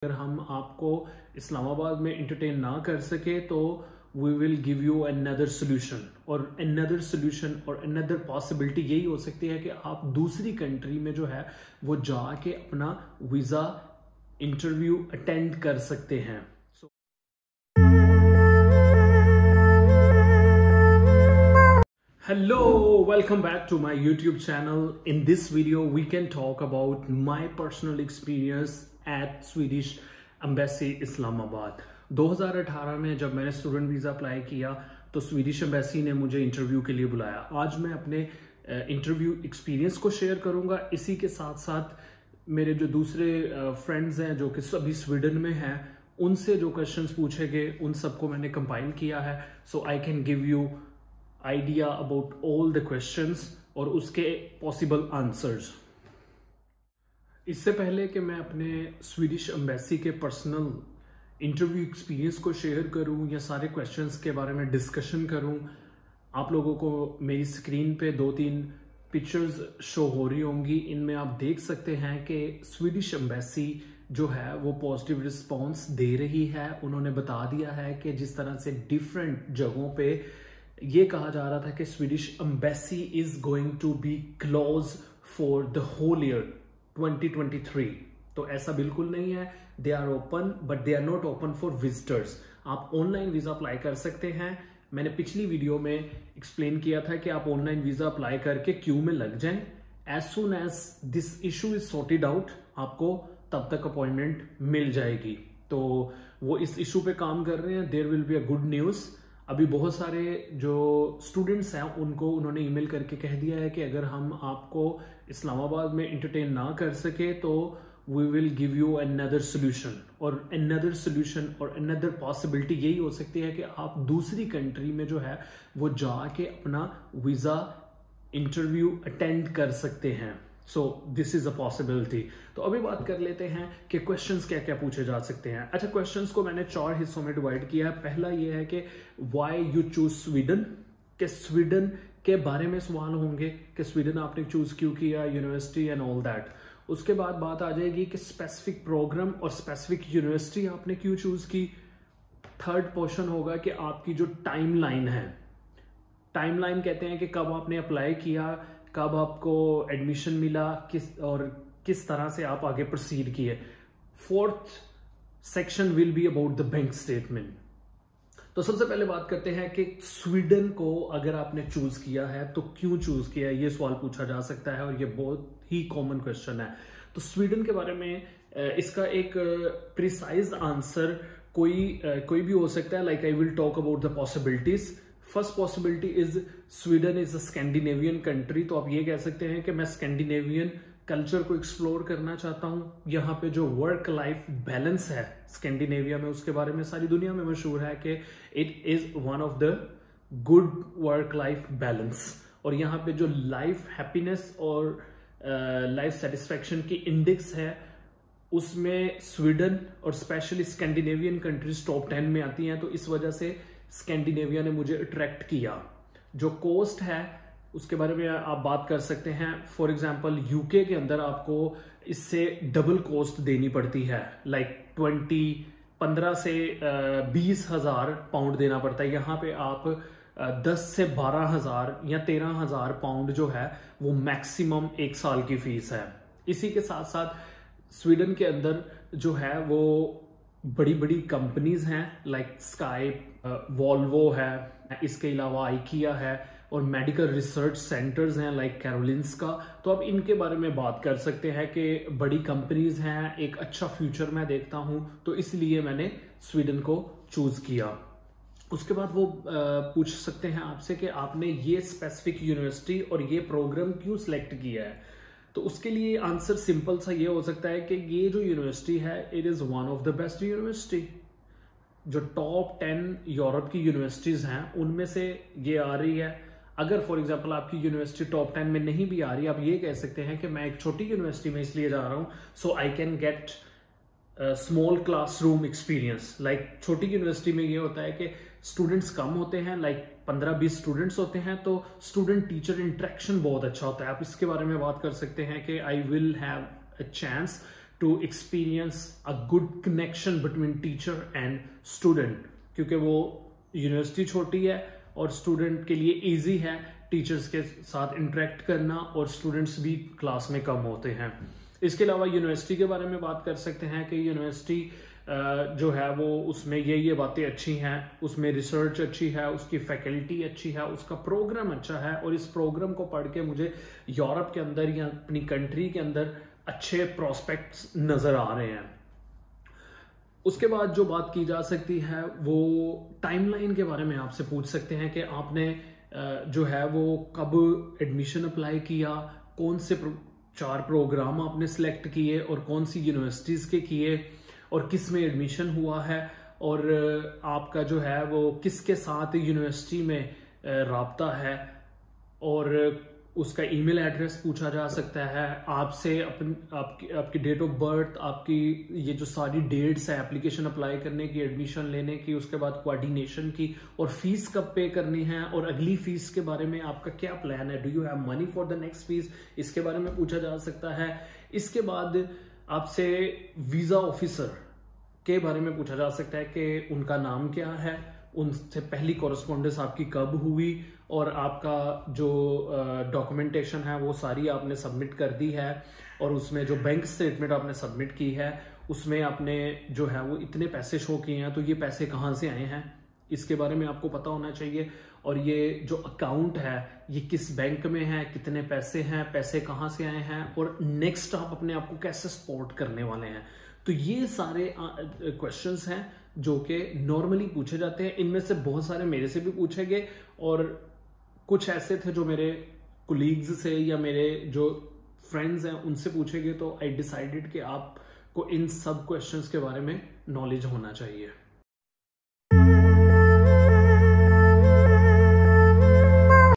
अगर हम आपको इस्लामाबाद में एंटरटेन ना कर सके तो we will give you another solution और अनदर पॉसिबिलिटी यही हो सकती है कि आप दूसरी कंट्री में जो है वो जाके अपना वीजा इंटरव्यू अटेंड कर सकते हैं। Hello, welcome back to my YouTube channel. In this video, we can talk about my personal experience at Swedish Embassy Islamabad. 2018 में जब मैंने स्टूडेंट वीज़ा अप्लाई किया तो स्वीडिश एम्बेसी ने मुझे इंटरव्यू के लिए बुलाया। आज मैं अपने इंटरव्यू एक्सपीरियंस को शेयर करूंगा। इसी के साथ साथ मेरे जो दूसरे फ्रेंड्स हैं जो कि सभी स्वीडन में हैं, उनसे जो क्वेश्चंस पूछे गए उन सबको मैंने कंपाइल किया है, so I can give you idea about all the questions और उसके पॉसिबल आंसर्स। इससे पहले कि मैं अपने स्वीडिश एम्बेसी के पर्सनल इंटरव्यू एक्सपीरियंस को शेयर करूं या सारे क्वेश्चंस के बारे में डिस्कशन करूं, आप लोगों को मेरी स्क्रीन पे 2-3 पिक्चर्स शो हो रही होंगी। इनमें आप देख सकते हैं कि स्वीडिश एम्बेसी जो है वो पॉजिटिव रिस्पॉन्स दे रही है। उन्होंने बता दिया है कि जिस तरह से डिफरेंट जगहों पे ये कहा जा रहा था कि Swedish embassy is going to be close for the whole year 2023, तो ऐसा बिल्कुल नहीं है। They are open but they are not open for visitors. आप ऑनलाइन वीजा अप्लाई कर सकते हैं। मैंने पिछली वीडियो में एक्सप्लेन किया था कि आप ऑनलाइन वीजा अप्लाई करके क्यू में लग जाएं। As soon as this issue is sorted out, आपको तब तक अपॉइंटमेंट मिल जाएगी। तो वो इस इशू पे काम कर रहे हैं। There will be a good news. अभी बहुत सारे जो स्टूडेंट्स हैं उनको उन्होंने ईमेल करके कह दिया है कि अगर हम आपको इस्लामाबाद में एंटरटेन ना कर सके तो we will give you another solution और अनदर पॉसिबिलिटी यही हो सकती है कि आप दूसरी कंट्री में जो है वो जाके अपना वीजा इंटरव्यू अटेंड कर सकते हैं। So this is a possibility. तो अभी बात कर लेते हैं कि क्वेश्चंस क्या क्या पूछे जा सकते हैं। अच्छा, क्वेश्चंस को मैंने 4 हिस्सों में डिवाइड किया है। पहला ये है कि व्हाई यू चूज स्वीडन, कि स्वीडन के बारे में सवाल होंगे कि स्वीडन आपने चूज क्यों किया, यूनिवर्सिटी एंड ऑल दैट। उसके बाद बात आ जाएगी कि स्पेसिफिक प्रोग्राम और स्पेसिफिक यूनिवर्सिटी आपने क्यों चूज की। थर्ड पोर्शन होगा कि आपकी जो टाइमलाइन है, टाइमलाइन कहते हैं कि कब आपने अप्लाई किया, कब आपको एडमिशन मिला, किस तरह से आप आगे प्रोसीड किए। Fourth section will be about the bank statement. तो सबसे पहले बात करते हैं कि स्वीडन को अगर आपने चूज किया है तो क्यों चूज किया है, ये सवाल पूछा जा सकता है और ये बहुत ही कॉमन क्वेश्चन है। तो स्वीडन के बारे में इसका एक प्रिसाइज आंसर कोई भी हो सकता है। Like I will talk about the possibilities. First possibility is Sweden is a Scandinavian country. तो आप ये कह सकते हैं कि मैं स्कैंडिनेवियन कल्चर को एक्सप्लोर करना चाहता हूं। यहाँ पे जो वर्क लाइफ बैलेंस है स्कैंडिनेविया में, उसके बारे में सारी दुनिया में मशहूर है कि it is one of the good work life balance. और यहाँ पे जो लाइफ हैप्पीनेस और लाइफ सेटिस्फैक्शन की इंडेक्स है उसमें स्वीडन और स्पेशली स्कैंडिनेवियन कंट्रीज टॉप 10 में आती हैं। तो इस वजह से स्कैंडिनेविया ने मुझे अट्रैक्ट किया। जो कोस्ट है उसके बारे में आप बात कर सकते हैं। फॉर एग्जांपल यूके के अंदर आपको इससे डबल कॉस्ट देनी पड़ती है। लाइक 15 से 20 हजार पाउंड देना पड़ता है। यहाँ पे आप 10 से 12 हजार या 13 हजार पाउंड जो है वो मैक्सिमम 1 साल की फीस है। इसी के साथ साथ स्वीडन के अंदर जो है वो बड़ी बड़ी कंपनीज हैं, लाइक स्काइप, वॉल्वो है, इसके अलावा आइकिया है और मेडिकल रिसर्च सेंटर्स हैं लाइक कैरोलिंस्का। तो अब इनके बारे में बात कर सकते हैं कि बड़ी कंपनीज हैं, एक अच्छा फ्यूचर मैं देखता हूं, तो इसलिए मैंने स्वीडन को चूज किया। उसके बाद वो पूछ सकते हैं आपसे कि आपने ये स्पेसिफिक यूनिवर्सिटी और ये प्रोग्राम क्यों सिलेक्ट किया है। तो उसके लिए आंसर सिंपल सा ये हो सकता है कि ये जो यूनिवर्सिटी है it is one of the best university. जो टॉप 10 यूरोप की यूनिवर्सिटीज हैं उनमें से ये आ रही है। अगर फॉर एग्जांपल आपकी यूनिवर्सिटी टॉप 10 में नहीं भी आ रही, आप ये कह सकते हैं कि मैं एक छोटी यूनिवर्सिटी में इसलिए जा रहा हूं so I can get small classroom experience. Like छोटी यूनिवर्सिटी में ये होता है कि स्टूडेंट्स कम होते हैं, लाइक 15-20 स्टूडेंट्स होते हैं, तो स्टूडेंट टीचर इंटरेक्शन बहुत अच्छा होता है। आप इसके बारे में बात कर सकते हैं कि I will have a chance to experience a good connection between teacher and student, क्योंकि वो यूनिवर्सिटी छोटी है और स्टूडेंट के लिए इजी है टीचर्स के साथ इंटरेक्ट करना, और स्टूडेंट्स भी क्लास में कम होते हैं। इसके अलावा यूनिवर्सिटी के बारे में बात कर सकते हैं कि यूनिवर्सिटी जो है वो उसमें ये बातें अच्छी हैं, उसमें रिसर्च अच्छी है, उसकी फैकल्टी अच्छी है, उसका प्रोग्राम अच्छा है, और इस प्रोग्राम को पढ़ के मुझे यूरोप के अंदर या अपनी कंट्री के अंदर अच्छे प्रोस्पेक्ट्स नज़र आ रहे हैं। उसके बाद जो बात की जा सकती है वो टाइमलाइन के बारे में आपसे पूछ सकते हैं कि आपने जो है वो कब एडमिशन अप्लाई किया, कौन से 4 प्रोग्राम आपने सिलेक्ट किए और कौन सी यूनिवर्सिटीज़ के किए और किस में एडमिशन हुआ है, और आपका जो है वो किसके साथ यूनिवर्सिटी में राब्ता है, और उसका ईमेल एड्रेस पूछा जा सकता है आपसे, आपकी डेट ऑफ बर्थ, आपकी ये जो सारी डेट्स है एप्लीकेशन अप्लाई करने की, एडमिशन लेने की, उसके बाद कोऑर्डिनेशन की, और फीस कब पे करनी है, और अगली फीस के बारे में आपका क्या प्लान है, do you have money for the next fees, इसके बारे में पूछा जा सकता है। इसके बाद आपसे वीज़ा ऑफिसर के बारे में पूछा जा सकता है कि उनका नाम क्या है, उनसे पहली कॉरेस्पॉन्डेंस आपकी कब हुई, और आपका जो डॉक्यूमेंटेशन है वो सारी आपने सबमिट कर दी है, और उसमें जो बैंक स्टेटमेंट आपने सबमिट की है उसमें आपने जो है वो इतने पैसे शो किए हैं, तो ये पैसे कहाँ से आए हैं इसके बारे में आपको पता होना चाहिए, और ये जो अकाउंट है ये किस बैंक में है, कितने पैसे हैं, पैसे कहाँ से आए हैं, और नेक्स्ट आप अपने आप को कैसे सपोर्ट करने वाले हैं। तो ये सारे क्वेश्चंस हैं जो कि नॉर्मली पूछे जाते हैं। इनमें से बहुत सारे मेरे से भी पूछे गए, और कुछ ऐसे थे जो मेरे कोलीग्स से या मेरे जो फ्रेंड्स हैं उनसे पूछे गए, तो आई डिसाइडेड कि आपको इन सब क्वेश्चंस के बारे में नॉलेज होना चाहिए।